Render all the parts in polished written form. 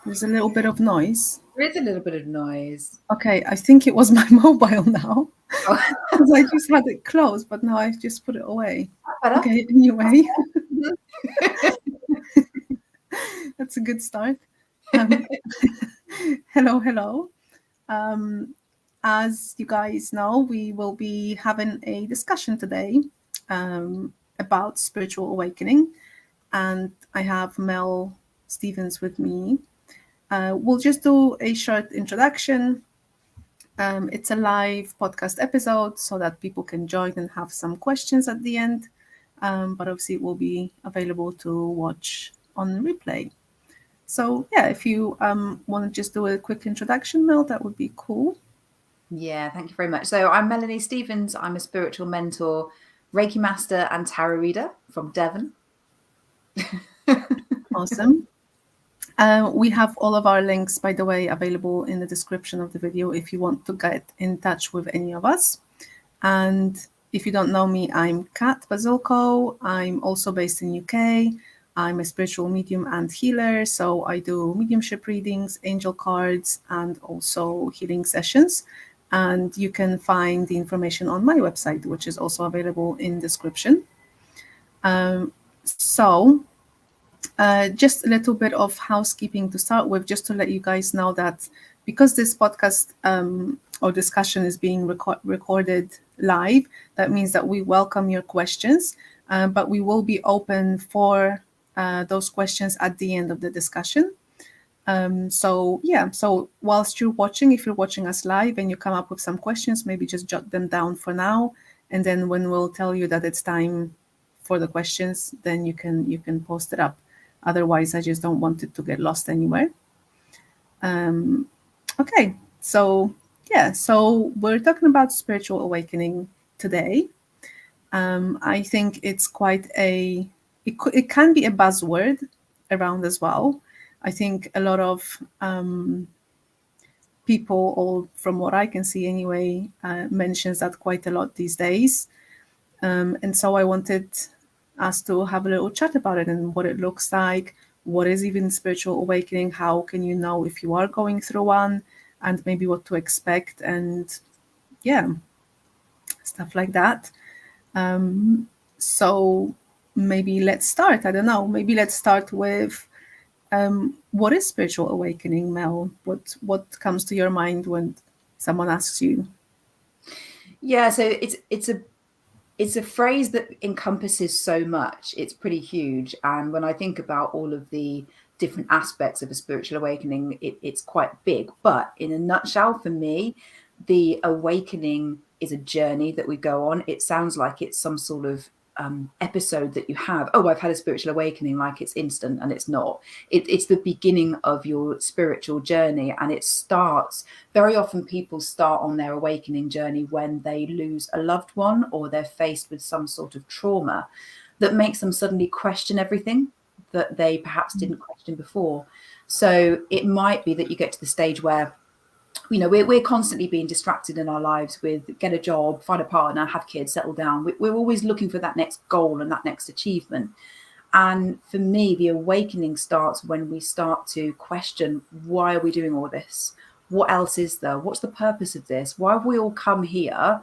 There's a little bit of noise. There is a little bit of noise. Okay, I think it was my mobile now. Oh. Because I just had it closed, but now I've just put it away. Better. Okay, anyway. That's a good start. Hello. As you guys know, we will be having a discussion today about spiritual awakening. And I have Mel Stevens with me. We'll just do a short introduction. It's a live podcast episode so that people can join and have some questions at the end. But obviously, it will be available to watch on replay. So, yeah, if you want to just do a quick introduction, Mel, that would be cool. Yeah, thank you very much. So I'm Melanie Stevens. I'm a spiritual mentor, Reiki master and tarot reader from Devon. Awesome. We have all of our links, by the way, available in the description of the video if you want to get in touch with any of us. And if you don't know me, I'm Kat Bazilko. I'm also based in UK. I'm a spiritual medium and healer, so I do mediumship readings, angel cards, and also healing sessions. And you can find the information on my website, which is also available in description. Just a little bit of housekeeping to start with, just to let you guys know that because this podcast or discussion is being recorded live, that means that we welcome your questions, but we will be open for those questions at the end of the discussion. So whilst you're watching, if you're watching us live and you come up with some questions, maybe just jot them down for now, and then when we'll tell you that it's time for the questions, then you can post it up. Otherwise, I just don't want it to get lost anywhere. Okay, so we're talking about spiritual awakening today. I think it's quite it can be a buzzword around as well. I think a lot of people, or from what I can see anyway, mentions that quite a lot these days. And so I wanted us to have a little chat about it and what it looks like, what is even spiritual awakening, how can you know if you are going through one, and maybe what to expect, and stuff like that. So maybe let's start. I don't know. Maybe let's start with what is spiritual awakening, Mel? What comes to your mind when someone asks you? Yeah, so it's a phrase that encompasses so much. It's pretty huge. And when I think about all of the different aspects of a spiritual awakening, it's quite big. But in a nutshell, for me, the awakening is a journey that we go on. It sounds like it's some sort of episode that you have. Oh, I've had a spiritual awakening, like it's instant, and it's not. It's the beginning of your spiritual journey, and it starts very often. People start on their awakening journey when they lose a loved one, or they're faced with some sort of trauma that makes them suddenly question everything that they perhaps didn't question before. So it might be that you get to the stage where, you know, we're constantly being distracted in our lives with get a job, find a partner, have kids, settle down. We're always looking for that next goal and that next achievement. And for me, the awakening starts when we start to question, why are we doing all this? What else is there? What's the purpose of this? Why have we all come here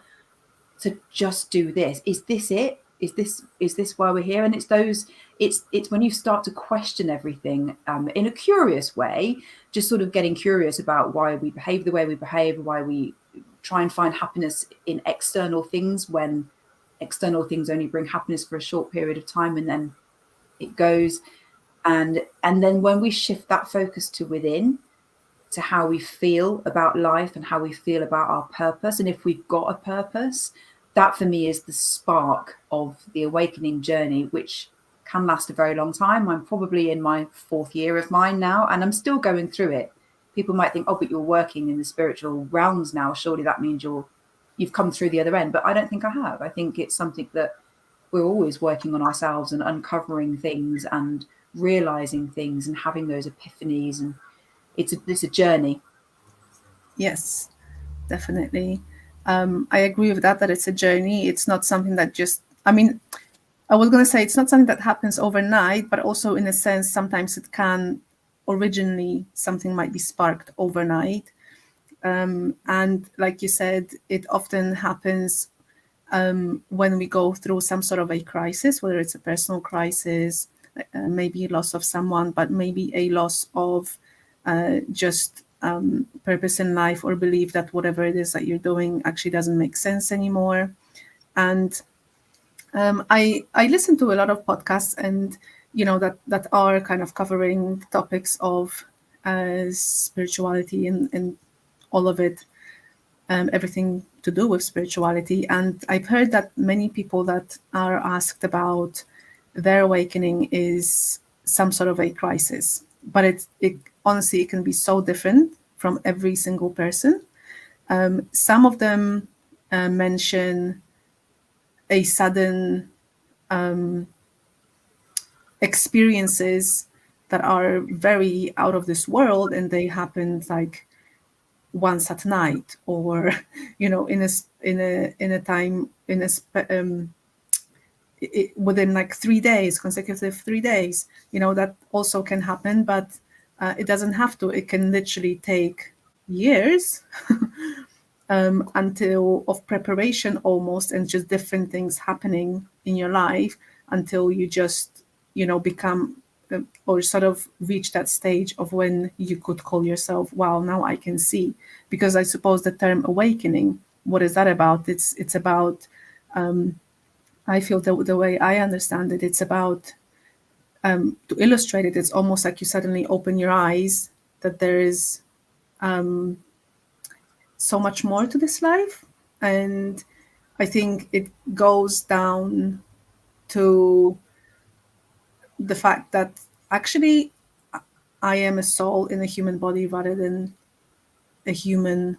to just do this? Is this it? Is this why we're here? And it's when you start to question everything in a curious way, just sort of getting curious about why we behave the way we behave, why we try and find happiness in external things when external things only bring happiness for a short period of time and then it goes. And then when we shift that focus to within, to how we feel about life and how we feel about our purpose, and if we've got a purpose, that for me is the spark of the awakening journey, which can last a very long time. I'm probably in my 4th year of mine now, and I'm still going through it. People might think, oh, but you're working in the spiritual realms now. Surely that means you've come through the other end. But I don't think I have. I think it's something that we're always working on ourselves and uncovering things and realizing things and having those epiphanies. And it's a journey. Yes, definitely. I agree with that it's a journey. It's not something that I was going to say it's not something that happens overnight, but also in a sense, sometimes it can originally something might be sparked overnight. And like you said, it often happens when we go through some sort of a crisis, whether it's a personal crisis, maybe loss of someone, but maybe a loss of just purpose in life, or believe that whatever it is that you're doing actually doesn't make sense anymore. And I listen to a lot of podcasts, and that are kind of covering topics of spirituality and all of it, everything to do with spirituality. And I've heard that many people that are asked about their awakening is some sort of a crisis, but it honestly, it can be so different from every single person. Some of them mention a sudden experiences that are very out of this world, and they happen like once at night, or in a time, within like 3 days, consecutive 3 days. That also can happen, but it doesn't have to. It can literally take years until of preparation almost, and just different things happening in your life until you just become or sort of reach that stage of when you could call yourself, wow, now I can see. Because I suppose the term awakening, what is that about? It's about, I feel the way I understand it, it's about, to illustrate it, it's almost like you suddenly open your eyes that there is so much more to this life. And I think it goes down to the fact that actually I am a soul in a human body rather than a human,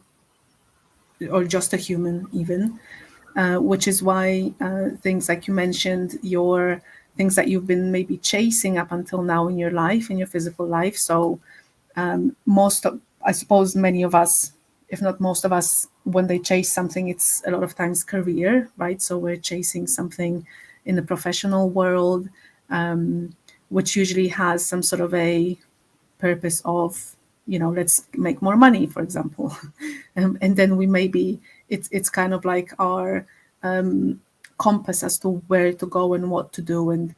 or just a human even, which is why things like you mentioned, your things that you've been maybe chasing up until now in your life, in your physical life. So I suppose many of us, if not most of us, when they chase something, it's a lot of times career, right? So we're chasing something in the professional world, which usually has some sort of a purpose of, let's make more money, for example. And then we maybe, it's kind of like our compass as to where to go and what to do, and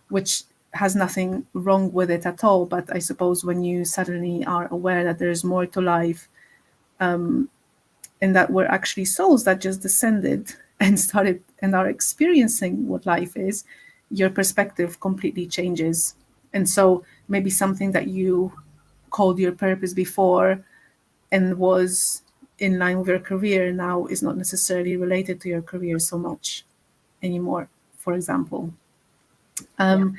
which has nothing wrong with it at all. But I suppose when you suddenly are aware that there's more to life, and that we're actually souls that just descended and started and are experiencing what life is, your perspective completely changes. And so maybe something that you called your purpose before and was in line with your career now is not necessarily related to your career so much anymore, for example. Yeah.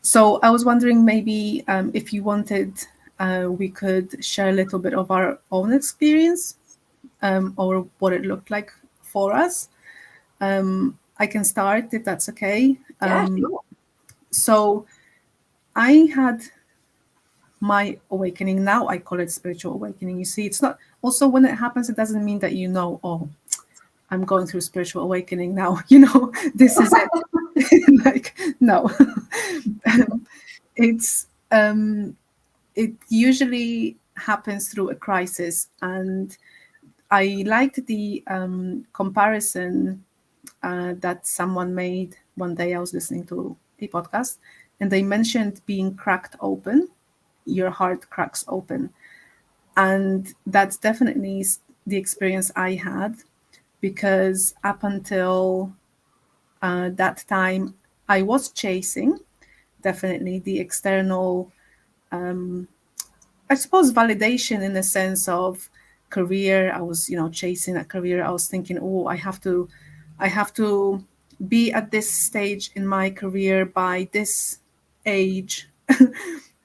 So I was wondering, maybe if you wanted, we could share a little bit of our own experience, or what it looked like for us. I can start if that's okay. Yeah, sure. So I had my awakening. Now I call it spiritual awakening. You see, it's not, also when it happens, it doesn't mean that oh, I'm going through spiritual awakening now. This is it. Like, no. It's it usually happens through a crisis. And I liked the comparison that someone made one day. I was listening to a podcast, and they mentioned being cracked open. Your heart cracks open. And that's definitely the experience I had, because up until that time, I was chasing definitely the external, I suppose, validation, in the sense of career. I was, chasing a career. I was thinking, oh, I have to be at this stage in my career by this age.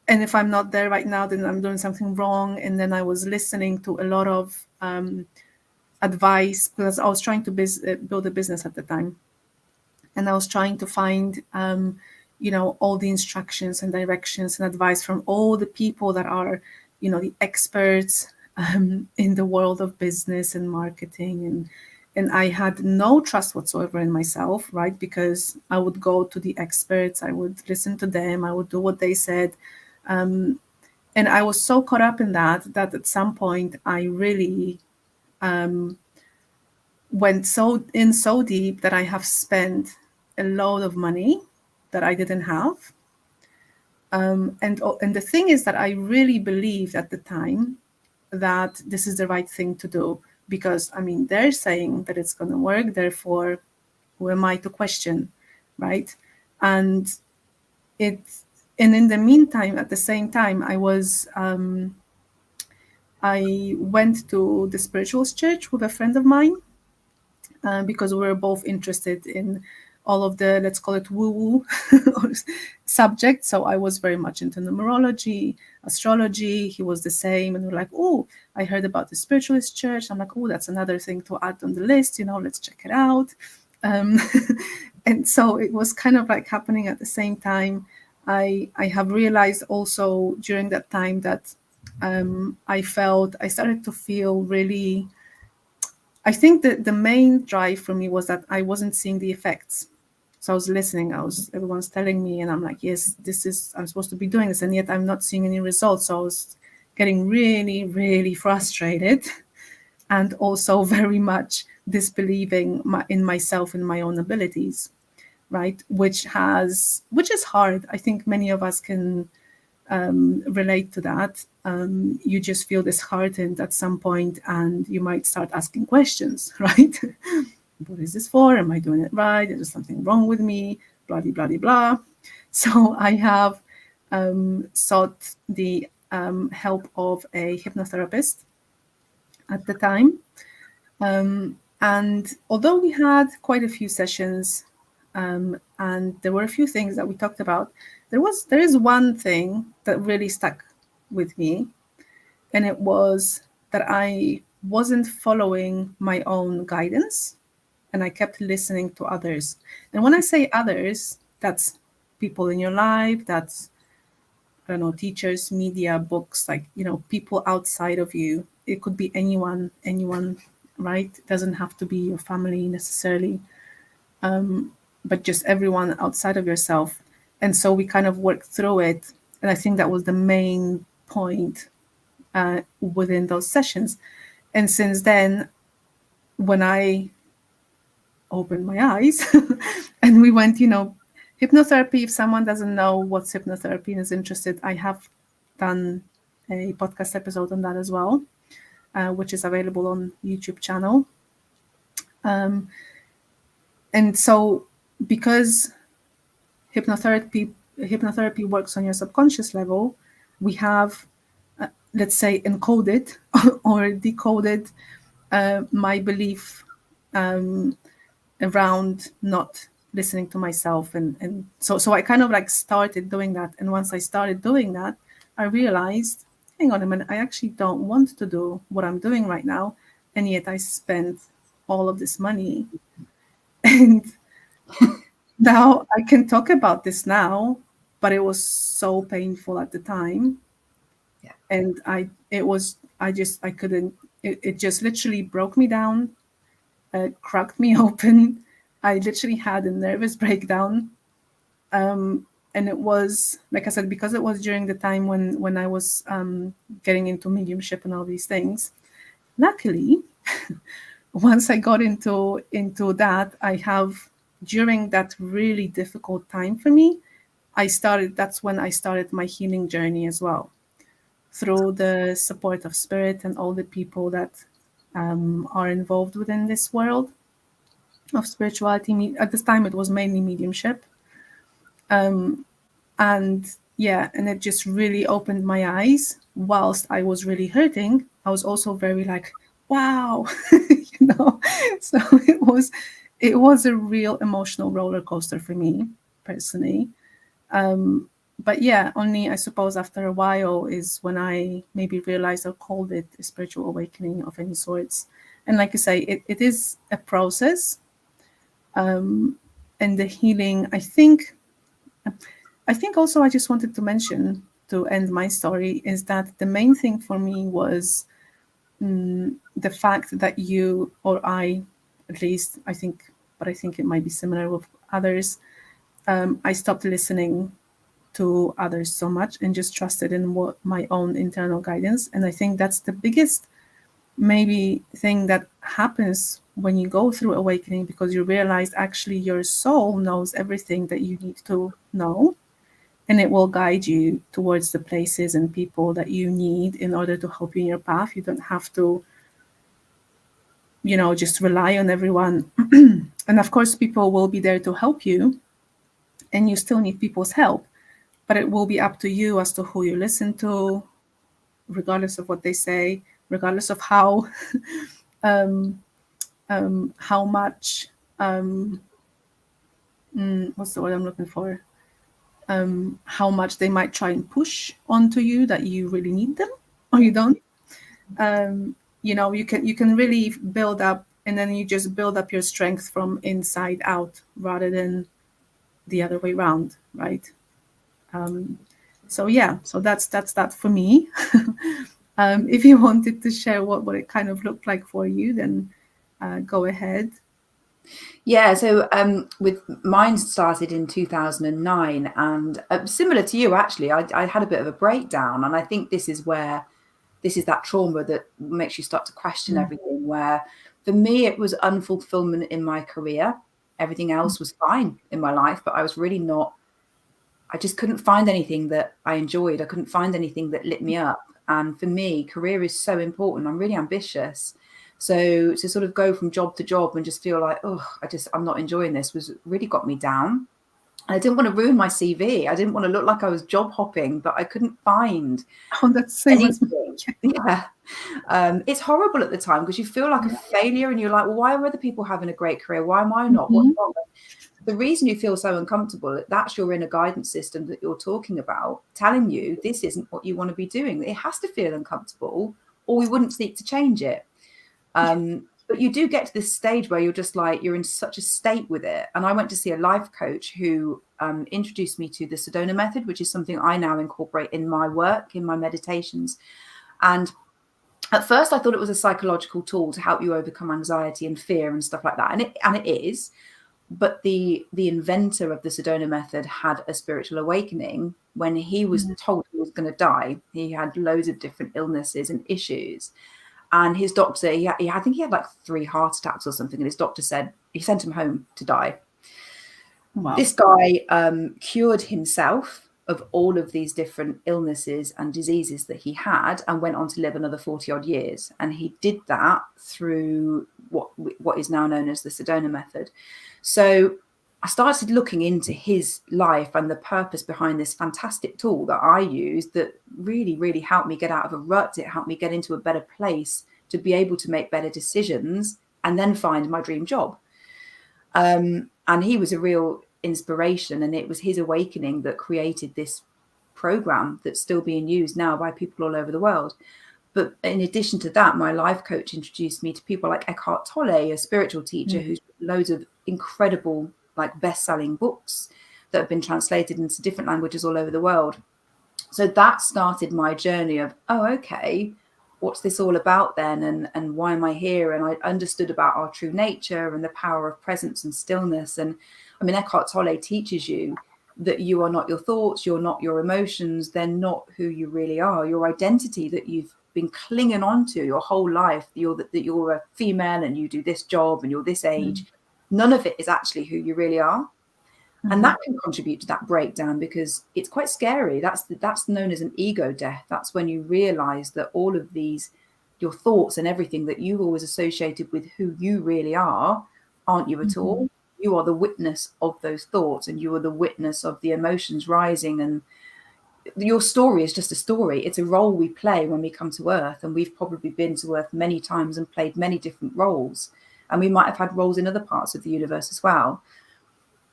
And if I'm not there right now, then I'm doing something wrong. And then I was listening to a lot of advice, because I was trying to build a business at the time. And I was trying to find, all the instructions and directions and advice from all the people that are, the experts in the world of business and marketing. And I had no trust whatsoever in myself, right? Because I would go to the experts, I would listen to them, I would do what they said. And I was so caught up in that at some point I really went so deep that I have spent a load of money that I didn't have. And the thing is that I really believed at the time that this is the right thing to do, because I mean they're saying that it's going to work, therefore who am I to question, right? And it and in the meantime, at the same time, I went to the spirituals church with a friend of mine, because we were both interested in all of the, let's call it woo-woo subjects. So I was very much into numerology, astrology. He was the same. And we're like, oh, I heard about the spiritualist church. I'm like, oh, that's another thing to add on the list. Let's check it out. Um, and so it was kind of like happening at the same time. I have realized also during that time that I started to feel really, I think that the main drive for me was that I wasn't seeing the effects. So I was listening, everyone's telling me, and I'm like, yes, I'm supposed to be doing this, and yet I'm not seeing any results. So I was getting really, really frustrated, and also very much disbelieving in myself and my own abilities, right? Which is hard. I think many of us can relate to that. You just feel disheartened at some point, and you might start asking questions, right? What is this for? Am I doing it right? Is there something wrong with me? Blah, blah, blah, blah. So I have sought the help of a hypnotherapist at the time. And although we had quite a few sessions, and there were a few things that we talked about, there is one thing that really stuck with me, and it was that I wasn't following my own guidance, and I kept listening to others. And when I say others, that's people in your life, that's, I don't know, teachers, media, books, like, people outside of you. It could be anyone, right? It doesn't have to be your family necessarily, but just everyone outside of yourself. And so we kind of worked through it. And I think that was the main point within those sessions. And since then, when I opened my eyes and we went, hypnotherapy, if someone doesn't know what's hypnotherapy and is interested, I have done a podcast episode on that as well, which is available on YouTube channel. And so because hypnotherapy works on your subconscious level, we have, let's say, encoded or decoded my belief around not listening to myself, and so I kind of like started doing that. And once I started doing that, I realized, hang on a minute, I actually don't want to do what I'm doing right now, and yet I spent all of this money. And now I can talk about this now, but it was so painful at the time. Yeah. And I couldn't, it just literally broke me down, cracked me open. I literally had a nervous breakdown. And it was, like I said, because it was during the time when I was getting into mediumship and all these things. Luckily, once I got into that, during that really difficult time for me, that's when I started my healing journey as well, through the support of spirit and all the people that are involved within this world of spirituality. At this time, it was mainly mediumship. And yeah, and it just really opened my eyes. Whilst I was really hurting, I was also very like, wow, So it was a real emotional roller coaster for me personally. But yeah, only I suppose after a while is when I maybe realized or called it a spiritual awakening of any sorts. And like you say, it is a process. And the healing, I think also I just wanted to mention, to end my story, is that the main thing for me was the fact that you or I, at least I think, but I think it might be similar with others, I stopped listening to others so much and just trusted in what my own internal guidance. And I think that's the biggest maybe thing that happens when you go through awakening, because you realize actually your soul knows everything that you need to know, and it will guide you towards the places and people that you need in order to help you in your path. You don't have to, just rely on everyone. And of course, people will be there to help you, and you still need people's help. But it will be up to you as to who you listen to, regardless of what they say, regardless of how much, what's the word I'm looking for? How much they might try and push onto you that you really need them or you don't. You can really build up, and then you just build up your strength from inside out rather than the other way around, right? So that's that for me. If you wanted to share what it kind of looked like for you, then go ahead. Yeah, so with mine started in 2009, and similar to you, actually, I had a bit of a breakdown, and I think this is that trauma that makes you start to question everything. Where for me, it was unfulfillment in my career. Everything else was fine in my life, but I was really not. I just couldn't find anything that I enjoyed. I couldn't find anything that lit me up. And for me, career is so important. I'm really ambitious. So to sort of go from job to job and just feel like, oh, I'm not enjoying this, was really got me down. And I didn't want to ruin my CV. I didn't want to look like I was job hopping, but I couldn't find That's the same as me. Yeah. It's horrible at the time because you feel like a failure, and you're like, well, why are other people having a great career? Why am I not? What's wrong? The reason you feel so uncomfortable, that's your inner guidance system that you're talking about, telling you this isn't what you want to be doing. It has to feel uncomfortable, or we wouldn't seek to change it. But you do get to this stage where you're just like, you're in such a state with it. And I went to see a life coach who introduced me to the Sedona method, which is something I now incorporate in my work, in my meditations. And at first I thought it was a psychological tool to help you overcome anxiety and fear and stuff like that. And it is. But the inventor of the Sedona method had a spiritual awakening when he was told he was going to die. He had loads of different illnesses and issues. And his doctor, I think he had like 3 heart attacks or something. And his doctor said, he sent him home to die. Wow. This guy cured himself of all of these different illnesses and diseases that he had, and went on to live another 40 odd years. And he did that through what is now known as the Sedona method. So I started looking into his life and the purpose behind this fantastic tool that I use that really, really helped me get out of a rut. It helped me get into a better place to be able to make better decisions and then find my dream job. And he was a real inspiration, and it was his awakening that created this program that's still being used now by people all over the world. But in addition to that, my life coach introduced me to people like Eckhart Tolle, a spiritual teacher who's loads of incredible, like, best-selling books that have been translated into different languages all over the world. So that started my journey of, oh, okay, what's this all about then? And why am I here? And I understood about our true nature and the power of presence and stillness. And I mean, Eckhart Tolle teaches you that you are not your thoughts, you're not your emotions, they're not who you really are. Your identity that you've been clinging on to your whole life, that you're a female and you do this job and you're this age, none of it is actually who you really are. And that can contribute to that breakdown because it's quite scary. That's known as an ego death. That's when you realize that all of these, your thoughts and everything that you always associated with who you really are, aren't you at all. You are the witness of those thoughts, and you are the witness of the emotions rising. And your story is just a story. It's a role we play when we come to Earth. And we've probably been to Earth many times and played many different roles. And we might have had roles in other parts of the universe as well.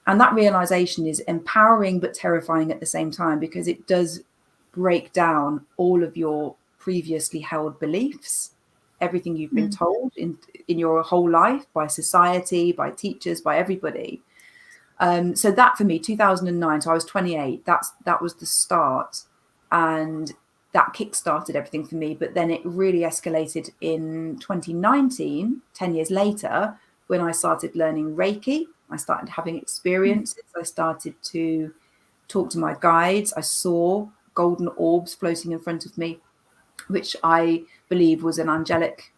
And that realization is empowering but terrifying at the same time, because it does break down all of your previously held beliefs, everything you've been told in your whole life by society, by teachers, by everybody. So that for me, 2009, so I was 28, that was the start. And that kick-started everything for me. But then it really escalated in 2019, 10 years later, when I started learning Reiki. I started having experiences. I started to talked to my guides. I saw golden orbs floating in front of me, which I believe was an angelic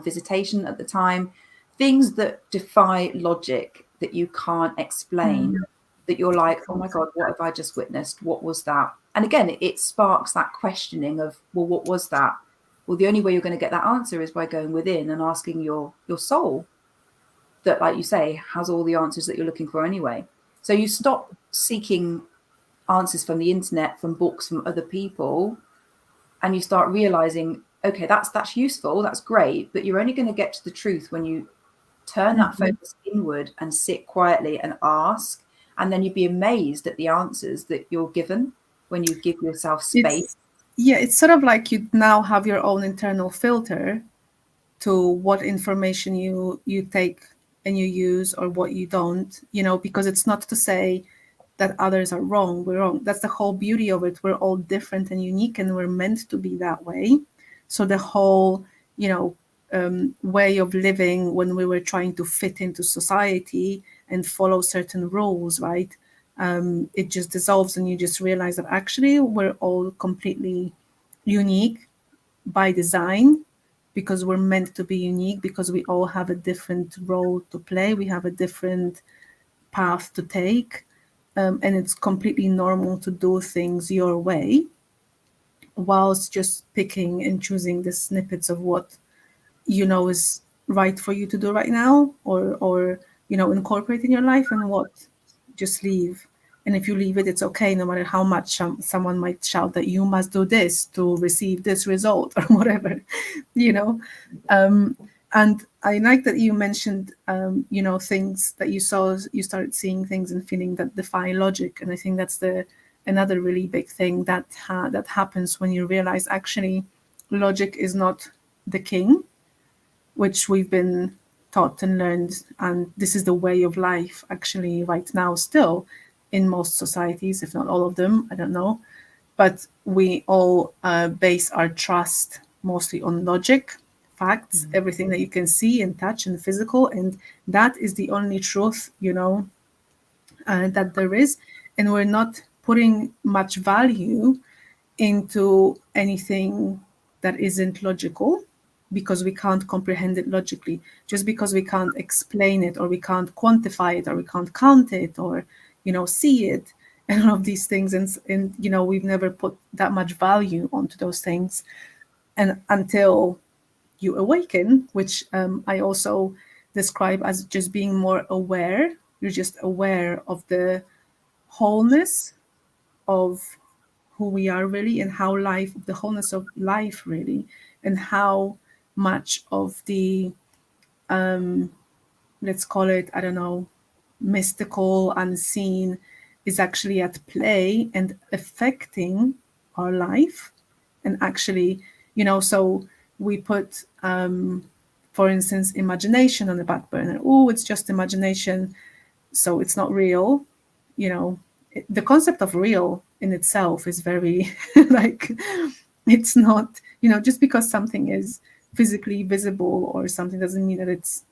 visitation at the time. Things that defy logic, that you can't explain, that you're like, oh my God, what have I just witnessed? What was that? And again, it sparks that questioning of, well, what was that? Well, the only way you're going to get that answer is by going within and asking your soul that, like you say, has all the answers that you're looking for anyway. So you stop seeking answers from the internet, from books, from other people, and you start realizing, okay, that's useful, that's great, but you're only going to get to the truth when you turn that focus inward and sit quietly and ask, and then you'd be amazed at the answers that you're given when you give yourself space. It's sort of like you now have your own internal filter to what information you take and you use, or what you don't, because it's not to say that others are wrong. We're wrong. That's the whole beauty of it. We're all different and unique, and we're meant to be that way. So the whole, way of living, when we were trying to fit into society and follow certain rules, right? It just dissolves, and you just realize that actually we're all completely unique by design, because we're meant to be unique, because we all have a different role to play. We have a different path to take. And it's completely normal to do things your way, whilst just picking and choosing the snippets of what is right for you to do right now, or incorporate in your life, and what just leave. And if you leave it, it's okay, no matter how much someone might shout that you must do this to receive this result or whatever, and I like that you mentioned things that you saw. You started seeing things and feeling that defy logic, and I think that's another really big thing that happens when you realize actually logic is not the king, which we've been taught and learned, and this is the way of life actually right now still in most societies, if not all of them, I don't know, but we all base our trust mostly on logic, facts, everything that you can see and touch and physical, and that is the only truth that there is, and we're not putting much value into anything that isn't logical, because we can't comprehend it logically. Just because we can't explain it, or we can't quantify it, or we can't count it, or see it, and all of these things, and we've never put that much value onto those things, and until you awaken, which I also describe as just being more aware. You're just aware of the wholeness of who we are really, and how the wholeness of life really, and how much of the let's call it, I don't know, mystical, unseen, is actually at play and affecting our life. And actually, so we put for instance imagination on the back burner. Oh, it's just imagination, so it's not real. The concept of real in itself is very like, it's not, just because something is physically visible or something doesn't mean that it's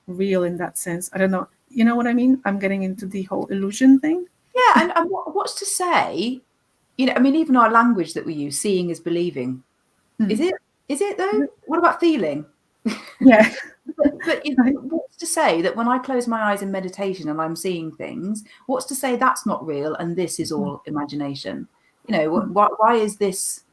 real in that sense. I don't know, you know what I mean? I'm getting into the whole illusion thing. Yeah, and what's to say, I mean, even our language that we use, seeing is believing. Is it though? What about feeling? Yeah. But what's to say that when I close my eyes in meditation and I'm seeing things, what's to say that's not real and this is all imagination? Why is this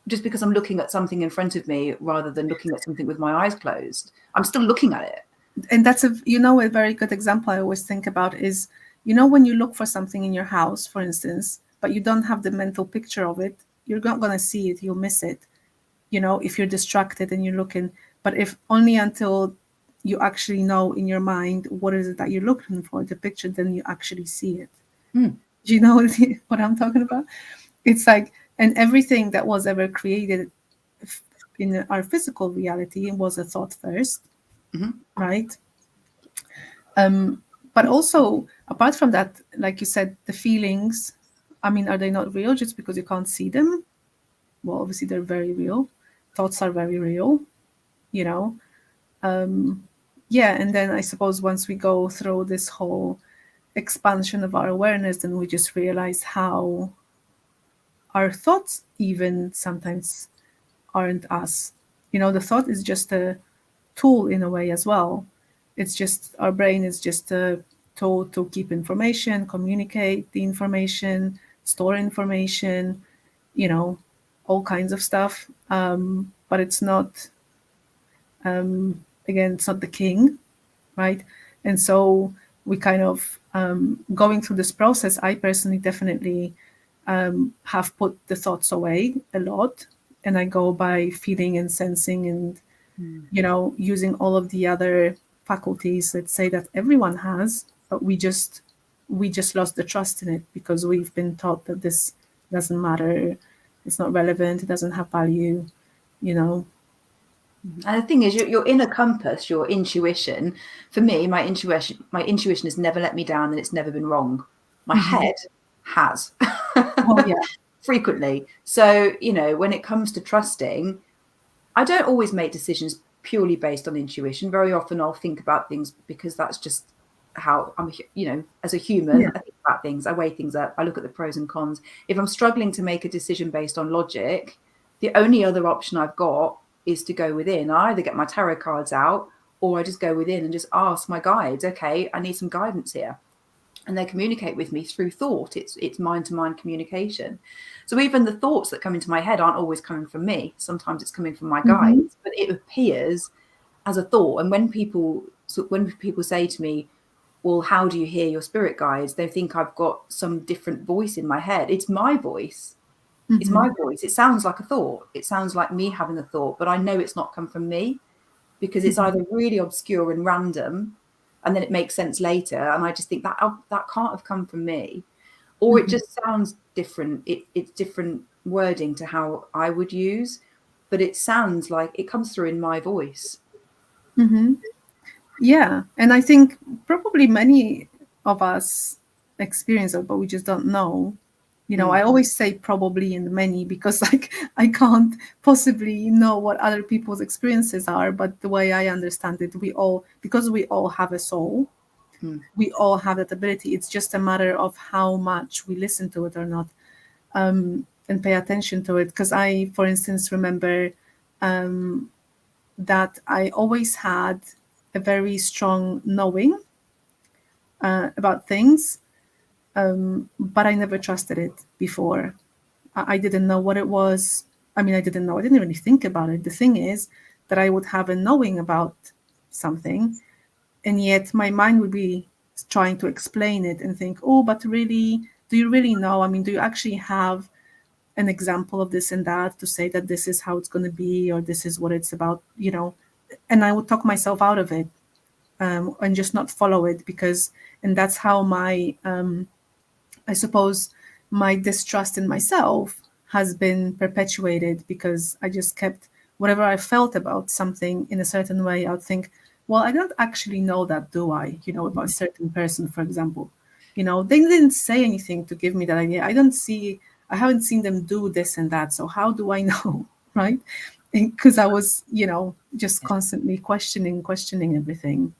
just because I'm looking at something in front of me rather than looking at something with my eyes closed? I'm still looking at it. And that's a very good example I always think about is, when you look for something in your house, for instance, but you don't have the mental picture of it, you're not going to see it, you'll miss it. If you're distracted and you're looking, but if only until you actually know in your mind what is it that you're looking for, the picture, then you actually see it. Do you know what I'm talking about? It's like, and everything that was ever created in our physical reality was a thought first, right? But also, apart from that, like you said, the feelings, I mean, are they not real just because you can't see them? Well, obviously they're very real. Thoughts are very real, you know. Yeah, and then I suppose once we go through this whole expansion of our awareness, then we just realize how our thoughts even sometimes aren't us. The thought is just a tool in a way as well. It's just our brain is just a tool to keep information, communicate the information, store information, all kinds of stuff. But it's not, again, it's not the king, right? And so we kind of, going through this process, I personally definitely have put the thoughts away a lot, and I go by feeling and sensing and using all of the other faculties, let's say, that everyone has, but we just lost the trust in it because we've been taught that this doesn't matter, it's not relevant, it doesn't have value, you know. And the thing is, your inner compass, your intuition. For me, my intuition has never let me down, and it's never been wrong. My head has. Oh yeah. Frequently. So, when it comes to trusting, I don't always make decisions purely based on intuition. Very often I'll think about things because that's just how I'm, as a human, Yeah. I think about things, I weigh things up, I look at the pros and cons. If I'm struggling to make a decision based on logic, the only other option I've got is to go within. I either get my tarot cards out, or I just go within and just ask my guides, okay, I need some guidance here. And they communicate with me through thought. It's mind-to-mind communication. So even the thoughts that come into my head aren't always coming from me. Sometimes it's coming from my guides, but it appears as a thought. And when people say to me, well, how do you hear your spirit guides? They think I've got some different voice in my head. It's my voice. It's my voice. It sounds like a thought. It sounds like me having a thought, but I know it's not come from me, because it's either really obscure and random, and then it makes sense later, and I just think that can't have come from me, or it just sounds different. It's different wording to how I would use, but it sounds like it comes through in my voice. Yeah, and I think probably many of us experience it, but we just don't know. I always say probably and many because like I can't possibly know what other people's experiences are, but the way I understand it, because we all have a soul, we all have that ability. It's just a matter of how much we listen to it or not, and pay attention to it. Because I, for instance, remember that I always had a very strong knowing about things, but I never trusted it before. I didn't know what it was. I mean, I didn't know. I didn't really think about it. The thing is that I would have a knowing about something, and yet my mind would be trying to explain it and think, oh, but really, do you really know? I mean, do you actually have an example of this and that to say that this is how it's going to be, or this is what it's about, And I would talk myself out of it, and just not follow it and that's how I suppose my distrust in myself has been perpetuated, because I just kept whatever I felt about something in a certain way. I would think, well, I don't actually know that, do I? About a certain person, for example. They didn't say anything to give me that idea. I haven't seen them do this and that. So how do I know? Right? Because I was, just constantly questioning everything.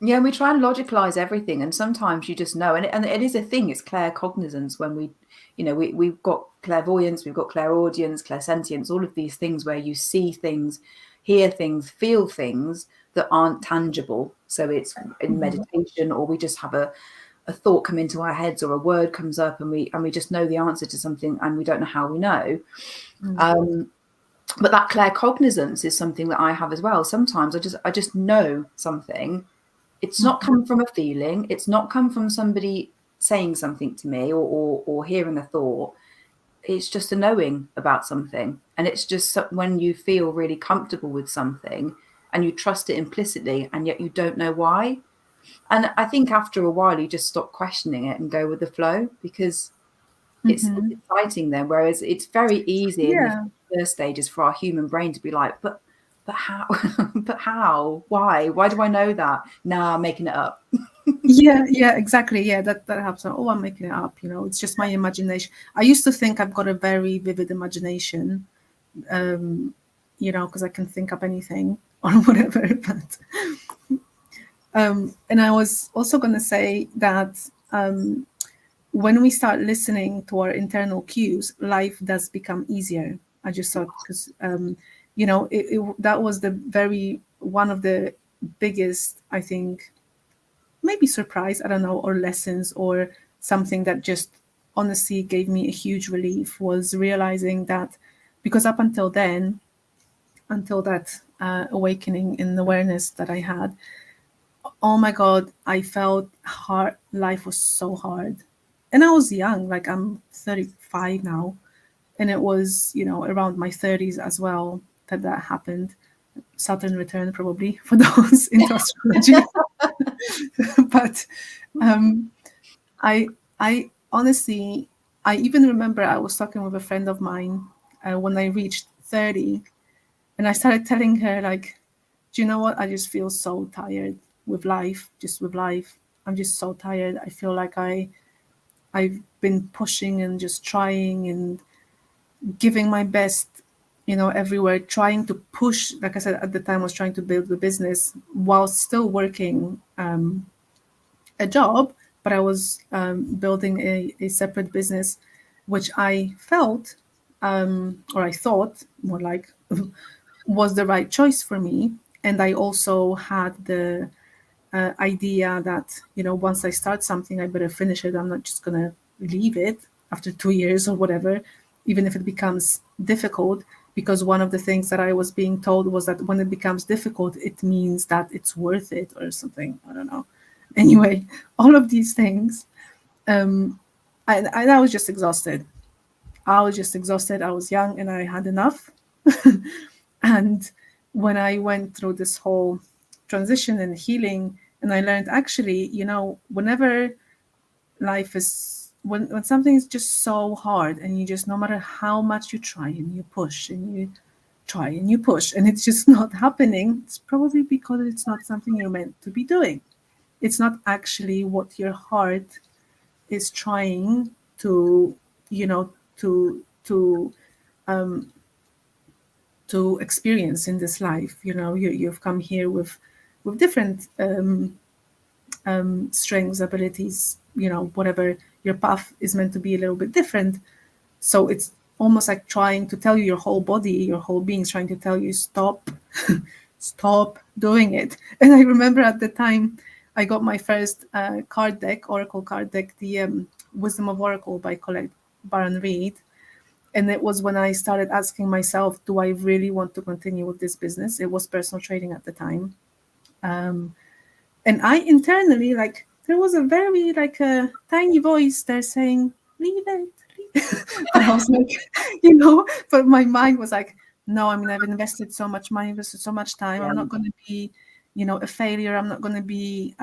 Yeah, we try and logicalize everything, and sometimes you just know, and it is a thing. It's claircognizance. When we've got clairvoyance, we've got clairaudience, clairsentience, all of these things where you see things, hear things, feel things that aren't tangible. So it's in meditation, or we just have a thought come into our heads, or a word comes up, and we just know the answer to something, and we don't know how we know. But that claircognizance is something that I have as well. Sometimes I just know something. It's not come from a feeling. It's not come from somebody saying something to me, or hearing a thought. It's just a knowing about something. And it's just when you feel really comfortable with something and you trust it implicitly, and yet you don't know why. And I think after a while, you just stop questioning it and go with the flow, because it's exciting then. Whereas it's very easy in the Yeah. first stages for our human brain to be like, but how? But how? Why do I know that? Nah, I'm making it up. Yeah, exactly. Yeah, that happens. Oh, I'm making it up. It's just my imagination. I used to think I've got a very vivid imagination, because I can think up anything or whatever. But And I was also going to say that when we start listening to our internal cues, life does become easier. I just thought, because that was the very one of the biggest, I think, maybe surprise, I don't know, or lessons, or something that just honestly gave me a huge relief, was realizing that, because up until then, until that awakening in awareness that I had, oh my God, I felt hard. Life was so hard. And I was young, like I'm 35 now. And it was, around my 30s as well that happened. Saturn return, probably, for those into astrology. But um, I honestly, I even remember I was talking with a friend of mine when I reached 30, and I started telling her, like, do you know what? I just feel so tired with life, just with life. I'm just so tired. I feel like I've been pushing and just trying and giving my best, everywhere, trying to push. Like I said, at the time, I was trying to build the business while still working a job, but I was building a separate business, which I felt, or I thought more like, was the right choice for me. And I also had the idea that, once I start something, I better finish it. I'm not just going to leave it after 2 years or whatever, even if it becomes difficult. Because one of the things that I was being told was that when it becomes difficult, it means that it's worth it or something. I don't know. Anyway, all of these things. I was just exhausted. I was just exhausted. I was young and I had enough. And when I went through this whole transition and healing, and I learned, actually, whenever life is, when something is just so hard, and you just, no matter how much you try and you push and you try and you push, and it's just not happening, it's probably because it's not something you're meant to be doing. It's not actually what your heart is trying to, to experience in this life. You've come here with different strengths, abilities, whatever. Your path is meant to be a little bit different. So it's almost like trying to tell you, your whole body, your whole being is trying to tell you, stop, stop doing it. And I remember at the time I got my first card deck, Oracle card deck, the Wisdom of Oracle by Colette Baron Reed. And it was when I started asking myself, do I really want to continue with this business? It was personal trading at the time. And I internally, like, there was a very, like, a tiny voice there saying, leave it. But I was like, but my mind was like, no, I mean, I've invested so much money, invested so much time. I'm not going to be, a failure. I'm not going to be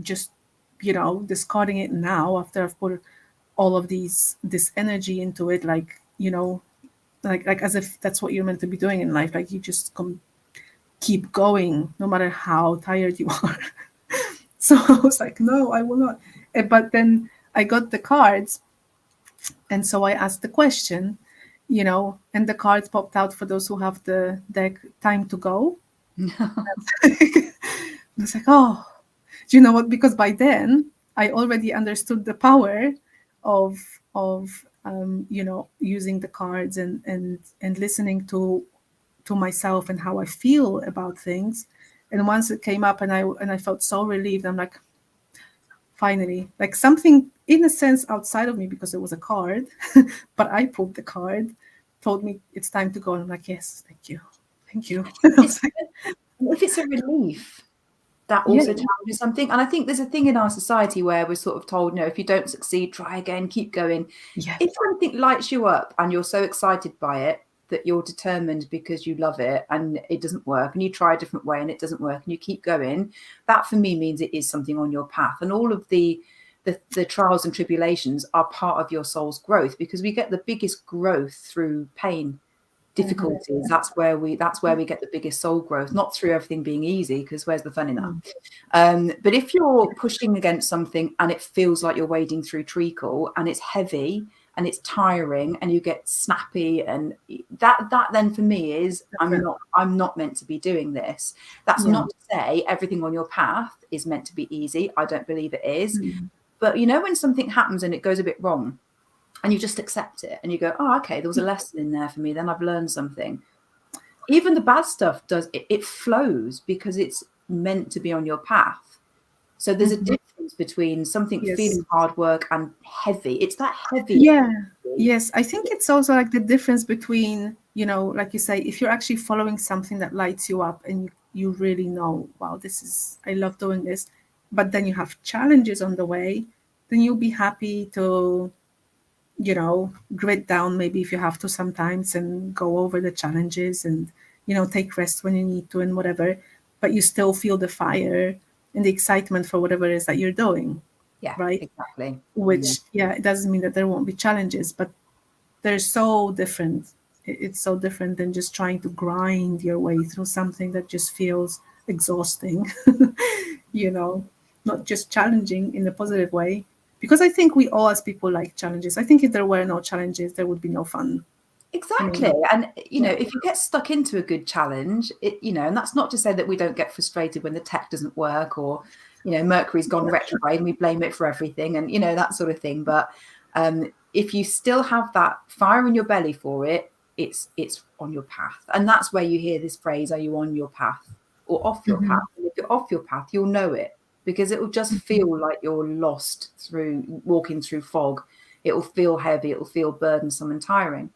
just, discarding it now after I've put all of this energy into it, like, like as if that's what you're meant to be doing in life. Like, you just keep going no matter how tired you are. So I was like, no, I will not. But then I got the cards, and so I asked the question, and the cards popped out for those who have the deck, time to go. I was like, oh, do you know what? Because by then I already understood the power of using the cards and listening to myself and how I feel about things. And once it came up, and I felt so relieved. I'm like, finally, like, something in a sense outside of me, because it was a card, but I pulled the card, told me it's time to go. And I'm like, yes, thank you. Thank you. If it's a relief, that Yeah. also tells you something. And I think there's a thing in our society where we're sort of told, if you don't succeed, try again, keep going. Yeah. If something lights you up and you're so excited by it that you're determined because you love it and it doesn't work, and you try a different way and it doesn't work and you keep going, that for me means it is something on your path. And all of the trials and tribulations are part of your soul's growth, because we get the biggest growth through pain, difficulties. That's where we get the biggest soul growth, not through everything being easy, because where's the fun in that? But if you're pushing against something and it feels like you're wading through treacle and it's heavy and it's tiring and you get snappy and that then for me is Different. I'm not meant to be doing this. That's Yeah. not to say everything on your path is meant to be easy. I don't believe it is. Mm. But you know, when something happens and it goes a bit wrong, and you just accept it and you go, oh, okay, there was a lesson in there for me, then I've learned something. Even the bad stuff does it flows because it's meant to be on your path. So there's a Mhm. difference between something Yes. feeling hard work and heavy. It's that heavy Yeah. energy. Yes. I think it's also like the difference between, like you say, if you're actually following something that lights you up and you really know, wow, I love doing this, but then you have challenges on the way, then you'll be happy to, grit down maybe if you have to sometimes and go over the challenges and, take rest when you need to and whatever, but you still feel the fire and the excitement for whatever it is that you're doing, Yeah, right? exactly. Which, yeah, it doesn't mean that there won't be challenges, but they're so different. It's so different than just trying to grind your way through something that just feels exhausting, you know, not just challenging in a positive way. Because I think we all, as people, like challenges. I think if there were no challenges, there would be no fun. I Exactly. mean, And, you know, yeah, if you get stuck into a good challenge, and that's not to say that we don't get frustrated when the tech doesn't work or, Mercury's gone retrograde and we blame it for everything and, that sort of thing. But if you still have that fire in your belly for it, it's on your path. And that's where you hear this phrase, are you on your path or off your hmm path? And if you're off your path, you'll know it because it will just feel like you're lost through walking through fog. It will feel heavy. It will feel burdensome and tiring.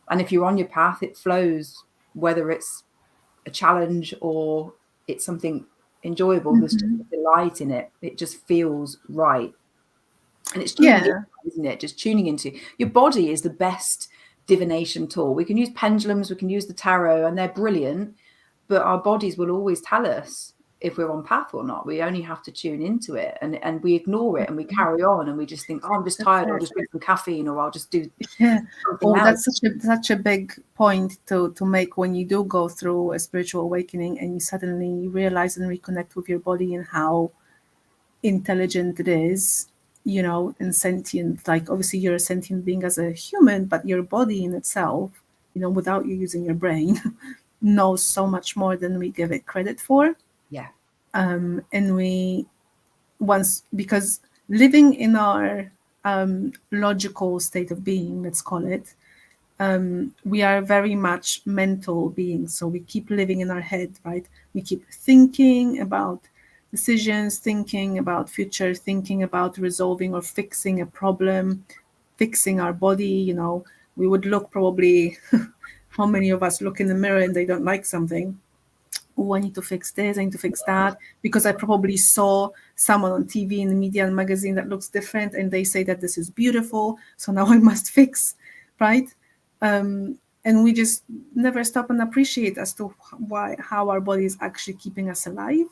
And if you're on your path, it flows, whether it's a challenge or it's something enjoyable. There's just hmm a delight in it. It just feels right. And it's tuning in, yeah, isn't it? Just tuning into your body is the best divination tool. We can use pendulums, we can use the tarot, and they're brilliant, but our bodies will always tell us if we're on path or not. We only have to tune into it, and we ignore it and we carry on and we just think, oh, I'm just that's tired, I'll it. just drink some caffeine or I'll just do Yeah. something Oh, else. that's such a big point to make when you do go through a spiritual awakening and you suddenly realize and reconnect with your body and how intelligent it is, and sentient. Like obviously you're a sentient being as a human, but your body in itself, without you using your brain, knows so much more than we give it credit for. Yeah. And we once because living in our logical state of being, let's call it, we are very much mental beings. So we keep living in our head, right? We keep thinking about decisions, thinking about future, thinking about resolving or fixing a problem, fixing our body. We would look probably, how many of us look in the mirror and they don't like something? Oh, I need to fix this, I need to fix that, because I probably saw someone on TV, in the media and magazine that looks different, and they say that this is beautiful, so now I must fix, right? And we just never stop and appreciate as to how our body is actually keeping us alive.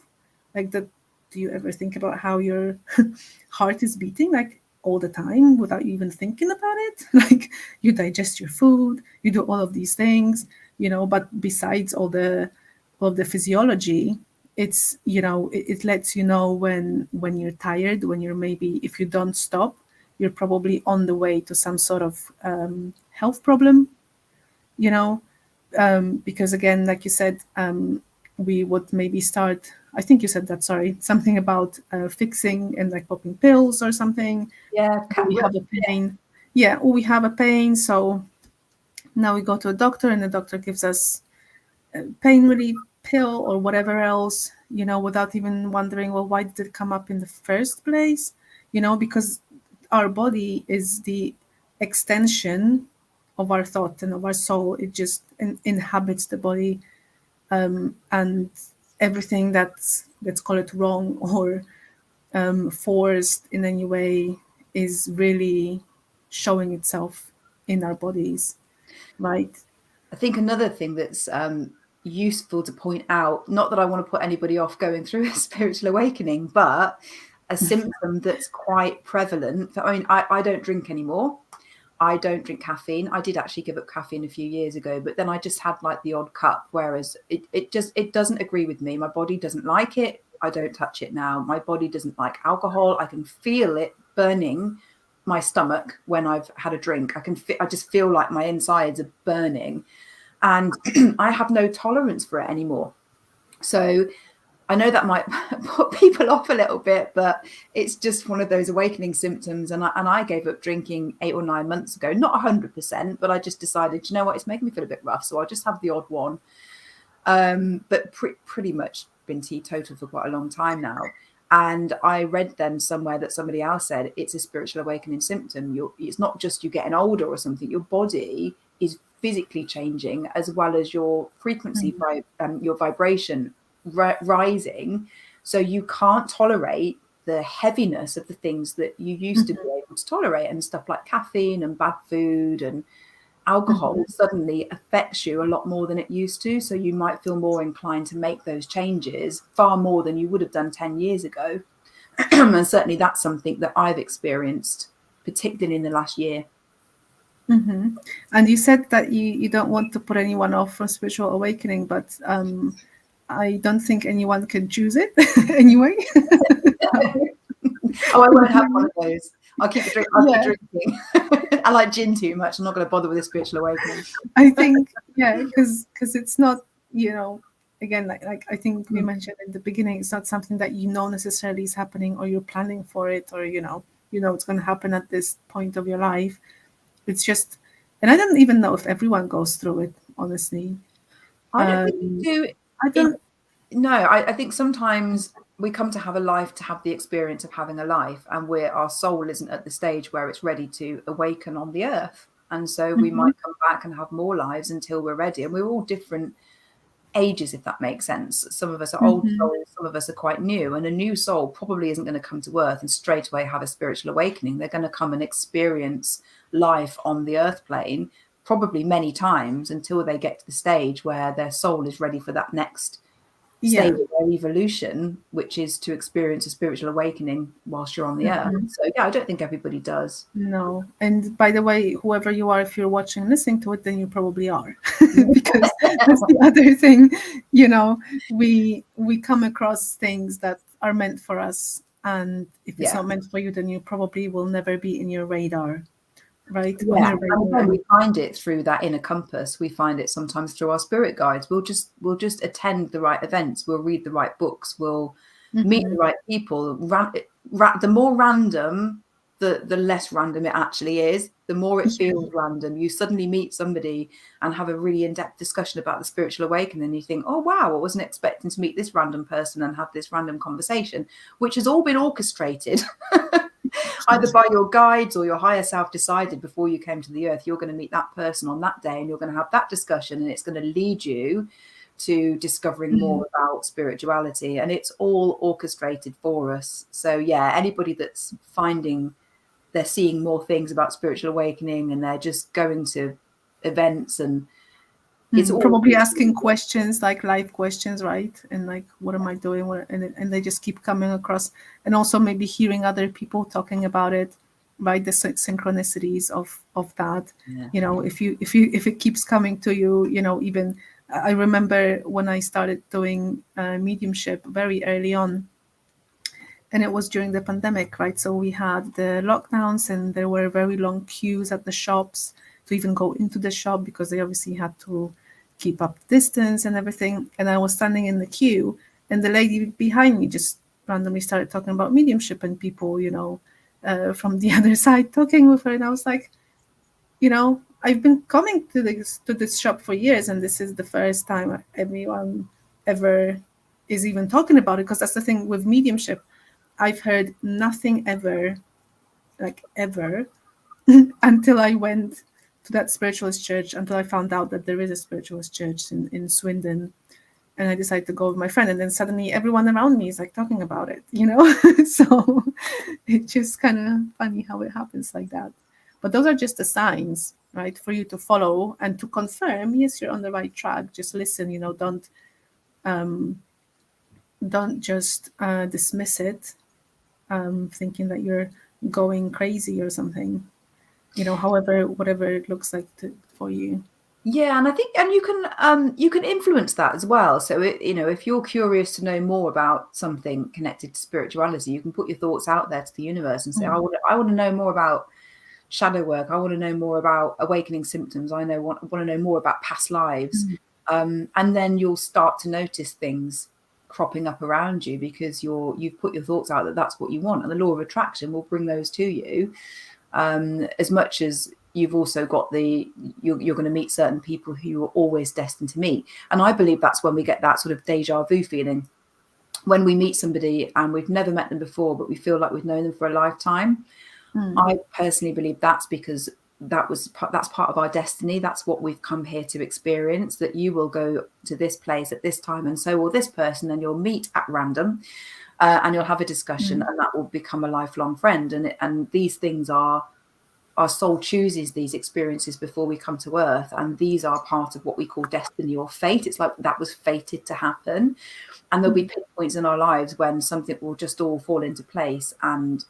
Like that, do you ever think about how your heart is beating like all the time without you even thinking about it? Like you digest your food, you do all of these things, but besides all of the physiology, it's it lets you know when you're tired, when you're maybe, if you don't stop, you're probably on the way to some sort of health problem, you know because again, like you said, we would maybe start, I think you said that, sorry, something about fixing and like popping pills or something. Yeah. We have a pain, yeah, or we have a pain, so now we go to a doctor and the doctor gives us pain relief pill or whatever else, without even wondering, well, why did it come up in the first place? Because our body is the extension of our thought and of our soul. It just inhabits the body, and everything that's, let's call it, wrong or forced in any way is really showing itself in our bodies, right? I think another thing that's useful to point out, not that I want to put anybody off going through a spiritual awakening, but a symptom that's quite prevalent. I mean, I don't drink anymore. I don't drink caffeine. I did actually give up caffeine a few years ago, but then I just had like the odd cup, whereas it doesn't agree with me. My body doesn't like it. I don't touch it now. My body doesn't like alcohol. I can feel it burning my stomach when I've had a drink. I just feel like my insides are burning, and I have no tolerance for it anymore. So I know that might put people off a little bit, but it's just one of those awakening symptoms. And I gave up drinking 8 or 9 months ago, not 100%, but I just decided, you know what, it's making me feel a bit rough, so I'll just have the odd one. But pretty much been teetotal for quite a long time now. And I read then somewhere that somebody else said it's a spiritual awakening symptom. It's not just you getting older or something. Your body is physically changing, as well as your frequency, your vibration rising. So you can't tolerate the heaviness of the things that you used to be able to tolerate, and stuff like caffeine and bad food and alcohol suddenly affects you a lot more than it used to. So you might feel more inclined to make those changes far more than you would have done 10 years ago. And certainly that's something that I've experienced, particularly in the last year. And you said that you don't want to put anyone off from spiritual awakening, but I don't think anyone can choose it anyway. Oh, I won't have one of those. I'll keep drinking. I like gin too much. I'm not going to bother with a spiritual awakening. I think, because it's not, again, like I think we mentioned in the beginning, it's not something that necessarily is happening, or you're planning for it, or it's going to happen at this point of your life. It's just, and I don't even know if everyone goes through it, honestly. I don't think you do. I don't. No, I think sometimes we come to have a life to have the experience of having a life, and our soul isn't at the stage where it's ready to awaken on the earth. And so we might come back and have more lives until we're ready. And we're all different ages, if that makes sense. Some of us are old souls, some of us are quite new. And a new soul probably isn't going to come to earth and straight away have a spiritual awakening. They're going to come and experience life on the earth plane, probably many times, until they get to the stage where their soul is ready for that next stage of their evolution, which is to experience a spiritual awakening whilst you're on the earth. So I don't think everybody does. No. And by the way, whoever you are, if you're watching and listening to it, then you probably are. Because that's the other thing, we come across things that are meant for us, and if it's not meant for you, then you probably will never be in your radar. Right. Yeah. And when we find it through that inner compass, we find it sometimes through our spirit guides. We'll just attend the right events. We'll read the right books. We'll meet the right people. The more random, the less random it actually is. The more it feels random. You suddenly meet somebody and have a really in-depth discussion about the spiritual awakening, and you think, oh wow, I wasn't expecting to meet this random person and have this random conversation, which has all been orchestrated. Either by your guides or your higher self decided before you came to the earth, you're going to meet that person on that day, and you're going to have that discussion, and it's going to lead you to discovering more about spirituality, and it's all orchestrated for us. So anybody that's finding they're seeing more things about spiritual awakening, and they're just going to events, and it's probably asking questions, like life questions, right? And like, what am I doing? And they just keep coming across, and also maybe hearing other people talking about it, right? The synchronicities of that. If it keeps coming to you, even I remember when I started doing mediumship very early on, and it was during the pandemic, right? So we had the lockdowns, and there were very long queues at the shops to even go into the shop, because they obviously had to keep up distance and everything. And I was standing in the queue, and the lady behind me just randomly started talking about mediumship, and people, from the other side talking with her. And I was like, I've been coming to this shop for years, and this is the first time anyone ever is even talking about it. Because that's the thing with mediumship. I've heard nothing ever, until I went to that spiritualist church, until I found out that there is a spiritualist church in Swindon, and I decided to go with my friend, and then suddenly everyone around me is like talking about it, So it's just kind of funny how it happens like that. But those are just the signs, right, for you to follow and to confirm, yes, you're on the right track. Just listen, don't just dismiss it, thinking that you're going crazy or something. Whatever it looks like for you. Yeah, and I think, and you can influence that as well. So if you're curious to know more about something connected to spirituality, you can put your thoughts out there to the universe and say, I want to know more about shadow work. I want to know more about awakening symptoms. I want to know more about past lives. And then you'll start to notice things cropping up around you because you've put your thoughts out that that's what you want, and the law of attraction will bring those to you. As much as you've also got you're going to meet certain people who you're always destined to meet. And I believe that's when we get that sort of deja vu feeling, when we meet somebody and we've never met them before, but we feel like we've known them for a lifetime. I personally believe that's because that's part of our destiny. That's what we've come here to experience, that you will go to this place at this time, and so will this person, and you'll meet at random, and you'll have a discussion, and that will become a lifelong friend. And these things are, our soul chooses these experiences before we come to earth, and these are part of what we call destiny or fate. It's like that was fated to happen, and there'll be pinpoints in our lives when something will just all fall into place and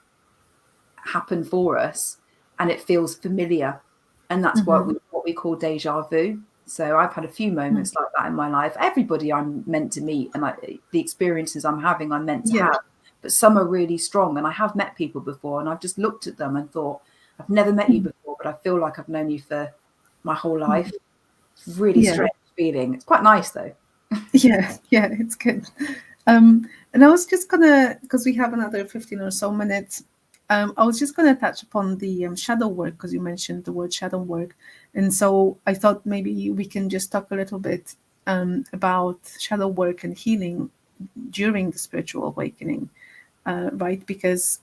happen for us, and it feels familiar, and that's what we call deja vu. So I've had a few moments like that in my life. Everybody I'm meant to meet, and the experiences I'm having, I'm meant to have, but some are really strong, and I have met people before, and I've just looked at them and thought, I've never met you before, but I feel like I've known you for my whole life. It's really strange feeling. It's quite nice though. Yeah, it's good. And I was just gonna, because we have another 15 or so minutes, I was just gonna touch upon the shadow work, because you mentioned the word shadow work, and so I thought maybe we can just talk a little bit about shadow work and healing during the spiritual awakening, right? Because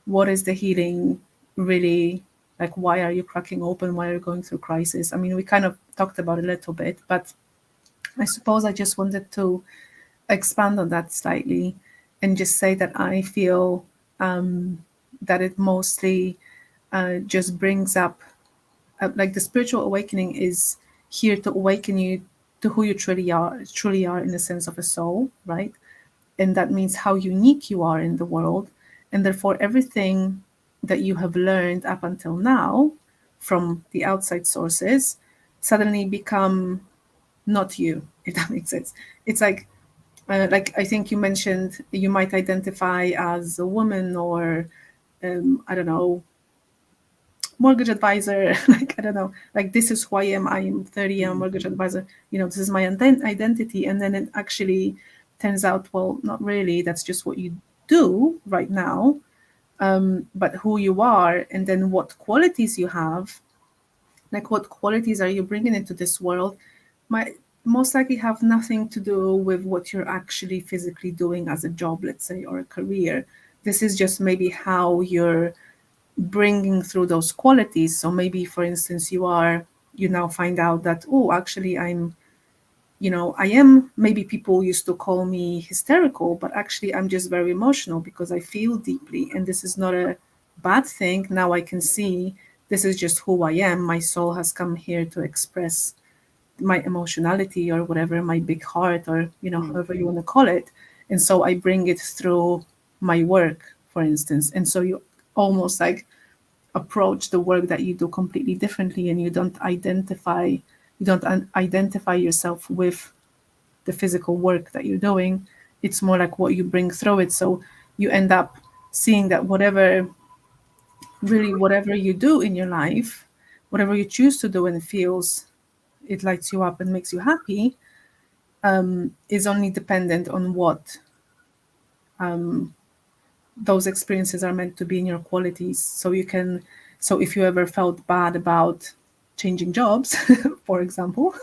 what is the healing really like? Why are you cracking open? Why are you going through crisis? I mean, we kind of talked about it a little bit, but I suppose I just wanted to expand on that slightly and just say that I feel that it mostly just brings up, like the spiritual awakening is here to awaken you to who you truly are in the sense of a soul, right? And that means how unique you are in the world, and therefore everything that you have learned up until now from the outside sources suddenly become not you, if that makes sense. It's like I think you mentioned you might identify as a woman, or I don't know, mortgage advisor. Like, I don't know, like, this is who I am. I am 30, I'm a mortgage advisor. This is my identity. And then it actually turns out, well, not really. That's just what you do right now. But who you are, and then what qualities you have, like what qualities are you bringing into this world, might most likely have nothing to do with what you're actually physically doing as a job, let's say, or a career. This is just maybe how you're bringing through those qualities. So maybe, for instance, you now find out that, oh, actually I am, maybe people used to call me hysterical, but actually I'm just very emotional because I feel deeply. And this is not a bad thing. Now I can see this is just who I am. My soul has come here to express my emotionality, or whatever, my big heart, or, however you want to call it. And so I bring it through my work, for instance. And so you almost like approach the work that you do completely differently, and you don't identify yourself with the physical work that you're doing. It's more like what you bring through it. So you end up seeing that whatever you do in your life, whatever you choose to do and it lights you up and makes you happy, is only dependent on what those experiences are meant to be in your qualities. So if you ever felt bad about changing jobs, for example,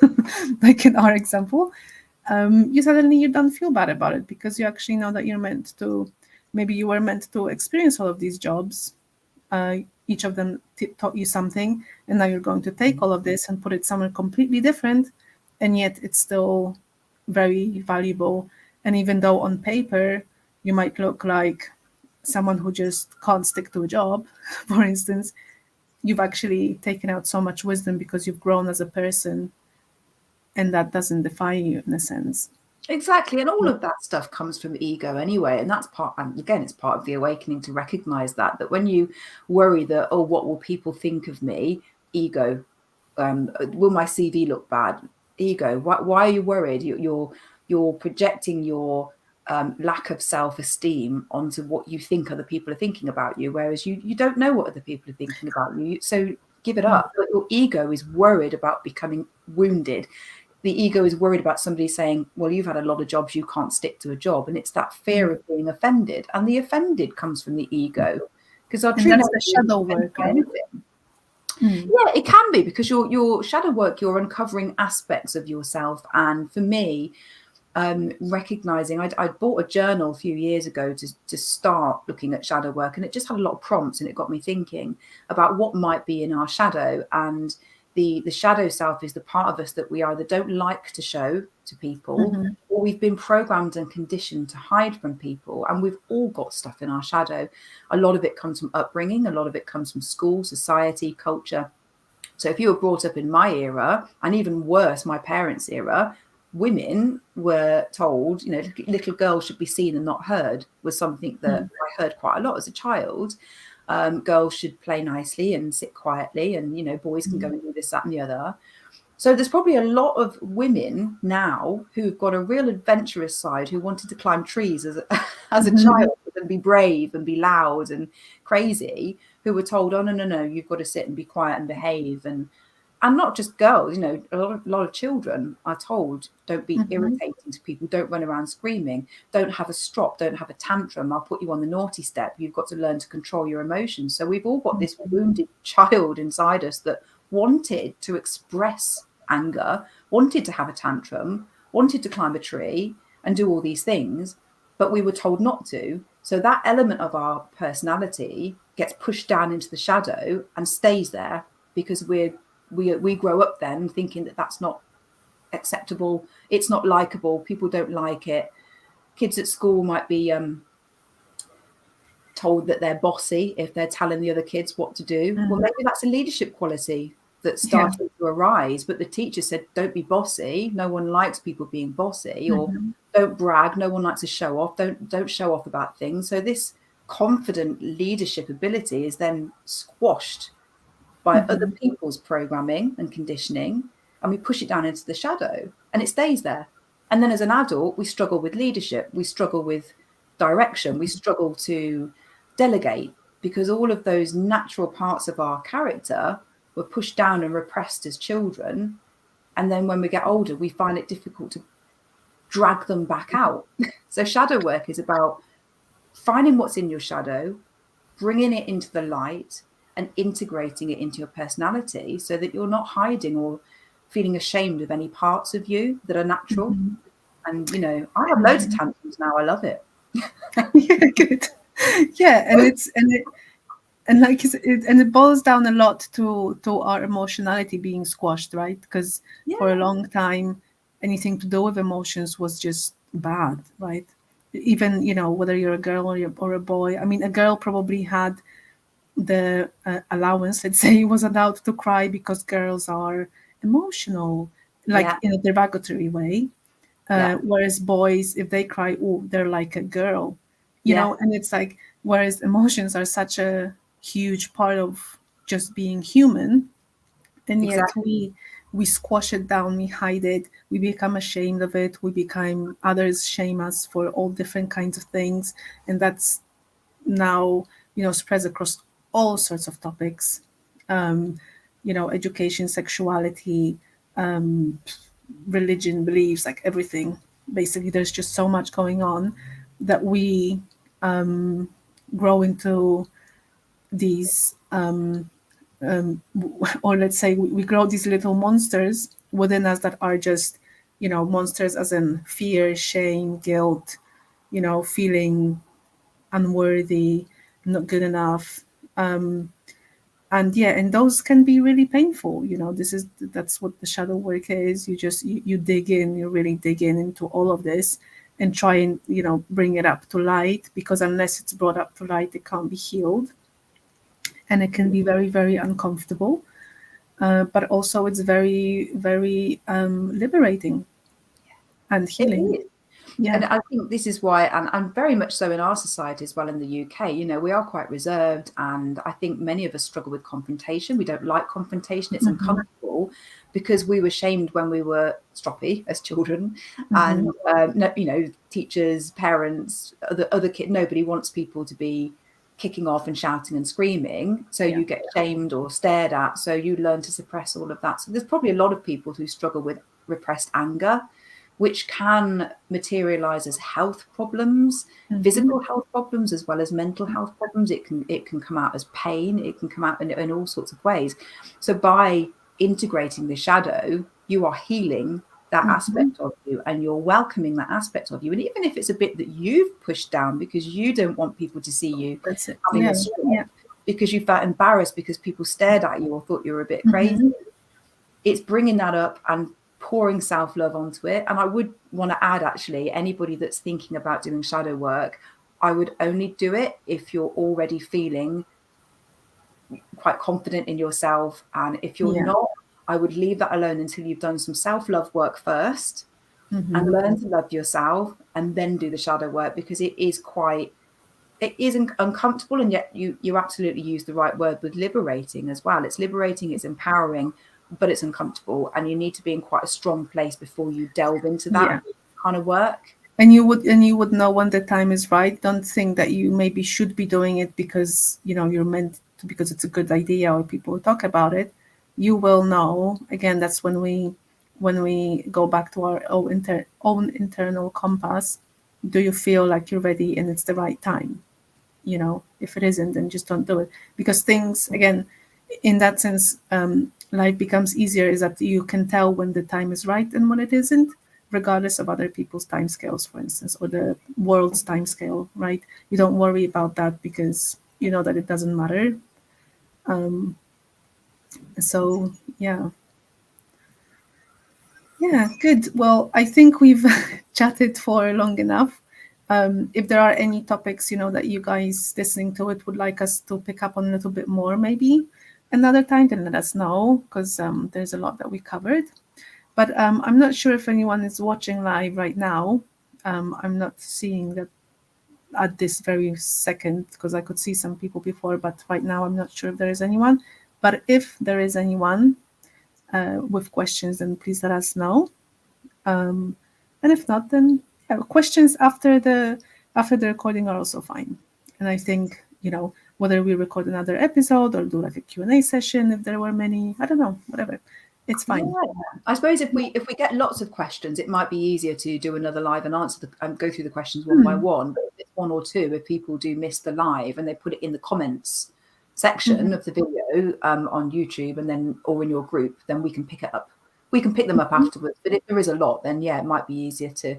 like in our example, you don't feel bad about it, because you actually know that maybe you were meant to experience all of these jobs. Each of them taught you something, and now you're going to take all of this and put it somewhere completely different, and yet it's still very valuable. And even though on paper you might look like someone who just can't stick to a job, for instance, you've actually taken out so much wisdom because you've grown as a person, and that doesn't define you in a sense. Exactly. And all of that stuff comes from ego anyway. And and again, it's part of the awakening to recognize that when you worry that, oh, what will people think of me? Ego. Will my CV look bad? Ego. Why are you worried? You're projecting your lack of self-esteem onto what you think other people are thinking about you, whereas you don't know what other people are thinking about you. So give it up. But your ego is worried about becoming wounded. The ego is worried about somebody saying, well, you've had a lot of jobs, you can't stick to a job. And it's that fear of being offended. And the offended comes from the ego. Because our And true that's the nature shadow work, right? Yeah, it can be, because your shadow work, you're uncovering aspects of yourself. And for me, recognizing, I bought a journal a few years ago to start looking at shadow work, and it just had a lot of prompts, and it got me thinking about what might be in our shadow. And the shadow self is the part of us that we either don't like to show to people, or we've been programmed and conditioned to hide from people. And we've all got stuff in our shadow. A lot of it comes from upbringing, a lot of it comes from school, society, culture. So if you were brought up in my era, and even worse, my parents' era, women were told, you know, little girls should be seen and not heard, was something that I heard quite a lot as a child. Girls should play nicely and sit quietly, and, you know, boys can go and do this, that, and the other. So there's probably a lot of women now who've got a real adventurous side, who wanted to climb trees as a child and be brave and be loud and crazy, who were told, oh, no, you've got to sit and be quiet and behave. And not just girls, you know, a lot of children are told, don't be irritating to people, don't run around screaming, don't have a strop, don't have a tantrum, I'll put you on the naughty step, you've got to learn to control your emotions. So we've all got this wounded child inside us that wanted to express anger, wanted to have a tantrum, wanted to climb a tree and do all these things, but we were told not to. So that element of our personality gets pushed down into the shadow and stays there, because we grow up then thinking that that's not acceptable, it's not likable, people don't like it. Kids at school might be told that they're bossy if they're telling the other kids what to do. Well, maybe that's a leadership quality that started to arise, but the teacher said, don't be bossy, no one likes people being bossy, or don't brag, no one likes to show off, don't show off about things. So this confident leadership ability is then squashed by other people's programming and conditioning, and we push it down into the shadow, and it stays there. And then as an adult, we struggle with leadership, we struggle with direction, we struggle to delegate, because all of those natural parts of our character were pushed down and repressed as children. And then when we get older, we find it difficult to drag them back out. So shadow work is about finding what's in your shadow, bringing it into the light, and integrating it into your personality, so that you're not hiding or feeling ashamed of any parts of you that are natural. And, you know, I have loads of tantrums now. I love it. Yeah, good. Yeah, and it boils down a lot to our emotionality being squashed, right? Because for a long time, anything to do with emotions was just bad, right? Even, you know, whether you're a girl or a boy. I mean, a girl probably had the allowance, let's say, was allowed to cry because girls are emotional, like in a derogatory way. Whereas boys, if they cry, oh, they're like a girl, you know. And it's like, whereas emotions are such a huge part of just being human, and yet we squash it down, we hide it, we become ashamed of it, we become, others shame us for all different kinds of things. And that's now, you know, spreads across all sorts of topics, you know, education, sexuality, religion, beliefs, like everything. Basically, there's just so much going on that we grow into these, or let's say we grow these little monsters within us that are just, you know, monsters as in fear, shame, guilt, you know, feeling unworthy, not good enough. And those can be really painful. You know, that's what the shadow work is. You dig in, you really dig in into all of this and try and, you know, bring it up to light, because unless it's brought up to light, it can't be healed. And it can be very, very uncomfortable. But also it's very, very liberating and healing. Yeah. And I think this is why, and very much so in our society as well, in the UK, you know, we are quite reserved. And I think many of us struggle with confrontation. We don't like confrontation. It's uncomfortable. uncomfortable because we were shamed when we were stroppy as children. Mm-hmm. And teachers, parents, other kids, nobody wants people to be kicking off and shouting and screaming, so you get shamed or stared at, so you learn to suppress all of that. So there's probably a lot of people who struggle with repressed anger, which can materialize as health problems, physical health problems, as well as mental health problems. It can come out as pain. It can come out in all sorts of ways. So by integrating the shadow, you are healing that aspect of you, and you're welcoming that aspect of you. And even if it's a bit that you've pushed down because you don't want people to see you That's it. having a strop, because you felt embarrassed because people stared at you or thought you were a bit crazy, it's bringing that up and pouring self-love onto it. And I would want to add, actually, anybody that's thinking about doing shadow work, I would only do it if you're already feeling quite confident in yourself. And if you're not, I would leave that alone until you've done some self-love work first and learn to love yourself, and then do the shadow work, because it is uncomfortable, and yet you absolutely use the right word with liberating as well. It's liberating, it's empowering, but it's uncomfortable, and you need to be in quite a strong place before you delve into that kind of work. And you would know when the time is right. Don't think that you maybe should be doing it because you're meant to, because it's a good idea or people talk about it. You will know. Again, that's when we go back to our own internal compass. Do you feel like you're ready and it's the right time? If it isn't, then just don't do it, because things, again, in that sense, life becomes easier, is that you can tell when the time is right and when it isn't, regardless of other people's time scales, for instance, or the world's time scale, right? You don't worry about that because you know that it doesn't matter. So yeah, good. Well, I think we've chatted for long enough. If there are any topics, that you guys listening to it would like us to pick up on a little bit more, maybe another time, then let us know, because there's a lot that we covered. But I'm not sure if anyone is watching live right now. I'm not seeing that at this very second, because I could see some people before, but right now I'm not sure if there is anyone. But if there is anyone with questions, then please let us know. And if not, then questions after the recording are also fine. And I think, whether we record another episode or do like a Q&A session, if there were many, I don't know, whatever, it's fine. Yeah. I suppose if we get lots of questions, it might be easier to do another live and answer and go through the questions one by one. But if it's one or two, if people do miss the live and they put it in the comments section of the video on YouTube, and then or in your group, then we can pick it up. We can pick them up afterwards. But if there is a lot, then it might be easier to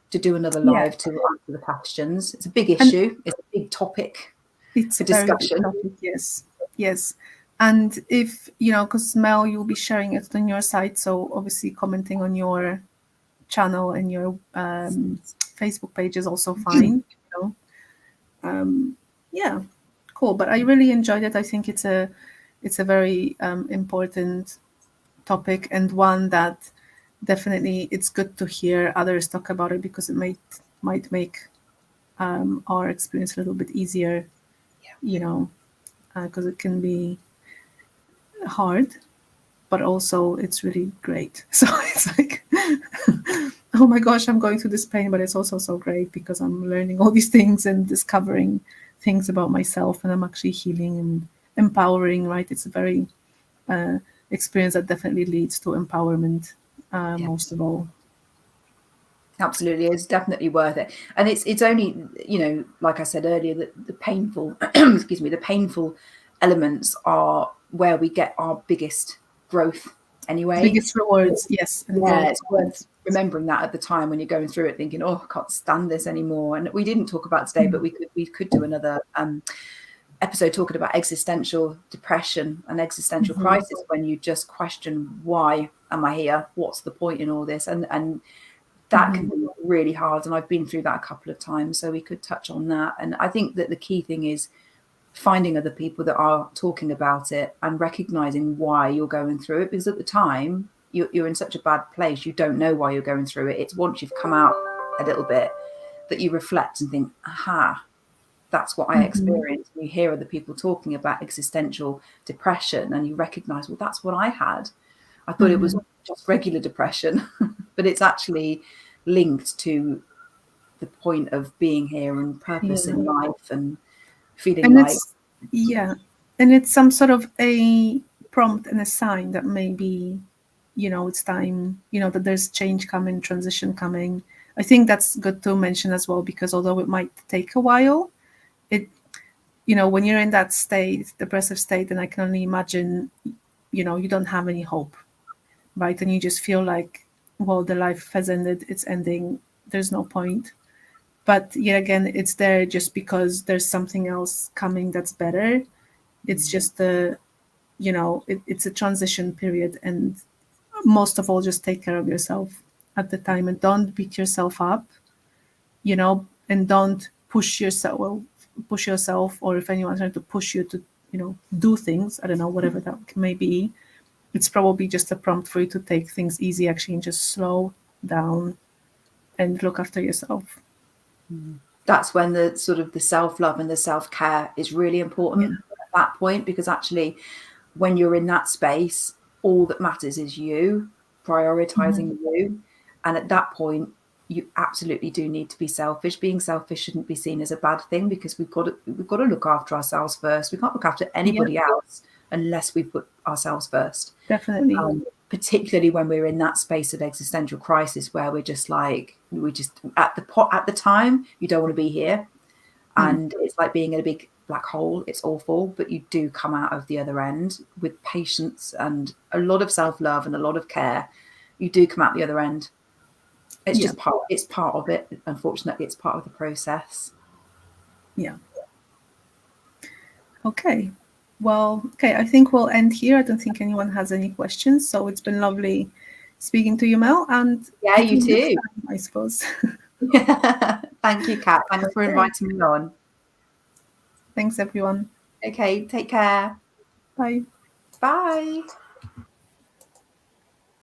do another live to answer the questions. It's a big issue. It's a big topic. It's for a very discussion. big topic, yes. And if, because Mel, you'll be sharing it on your site, so obviously commenting on your channel and your Facebook page is also fine. Yeah, cool. But I really enjoyed it. I think it's a very important topic, and one that definitely it's good to hear others talk about it, because it might make our experience a little bit easier, because it can be hard, but also it's really great. So it's like, oh my gosh, I'm going through this pain, but it's also so great because I'm learning all these things and discovering things about myself, and I'm actually healing and empowering, right? It's a very experience that definitely leads to empowerment, most of all. Absolutely, it's definitely worth it. And it's only, like I said earlier, that the painful excuse me, the painful elements are where we get our biggest growth anyway. Biggest rewards, yes. And it's worth remembering that at the time when you're going through it, thinking, oh, I can't stand this anymore. And we didn't talk about today, but we could do another episode talking about existential depression and existential crisis, when you just question, why am I here? What's the point in all this? And that can be really hard. And I've been through that a couple of times, so we could touch on that. And I think that the key thing is finding other people that are talking about it and recognizing why you're going through it, because at the time you're in such a bad place, you don't know why you're going through it. It's once you've come out a little bit that you reflect and think, aha, that's what I experienced. You hear other people talking about existential depression and you recognize, well, that's what I had. I thought it was just regular depression, but it's actually linked to the point of being here and purpose in life and feeling And like. and it's some sort of a prompt and a sign that maybe, it's time, that there's change coming, transition coming. I think that's good to mention as well, because although it might take a while, it, when you're in that state, depressive state, and I can only imagine, you don't have any hope, right? And you just feel like, well, the life has ended, it's ending, there's no point. But yet again, it's there just because there's something else coming that's better. It's just it's a transition period, and most of all, just take care of yourself at the time, and don't beat yourself up, and don't push yourself, or if anyone's trying to push you to, do things, I don't know, whatever that may be, it's probably just a prompt for you to take things easy, actually, and just slow down and look after yourself. That's when the sort of the self-love and the self-care is really important at that point, because actually when you're in that space, all that matters is you, prioritizing you. And at that point, you absolutely do need to be selfish. Being selfish shouldn't be seen as a bad thing, because we've got to look after ourselves first. We can't look after anybody else unless we put ourselves first. Definitely. Particularly when we're in that space of existential crisis, where we're just like, at the time, you don't want to be here. And it's like being in a big black hole. It's awful, but you do come out of the other end with patience and a lot of self-love and a lot of care. You do come out the other end. It's just part of it. Unfortunately, it's part of the process. Yeah. Okay. Well, okay, I think we'll end here. I don't think anyone has any questions. So it's been lovely speaking to you, Mel. And yeah, you too. Time, I suppose. Thank you, Kat. Thanks for inviting me on. Thanks, everyone. Okay, take care. Bye. Bye.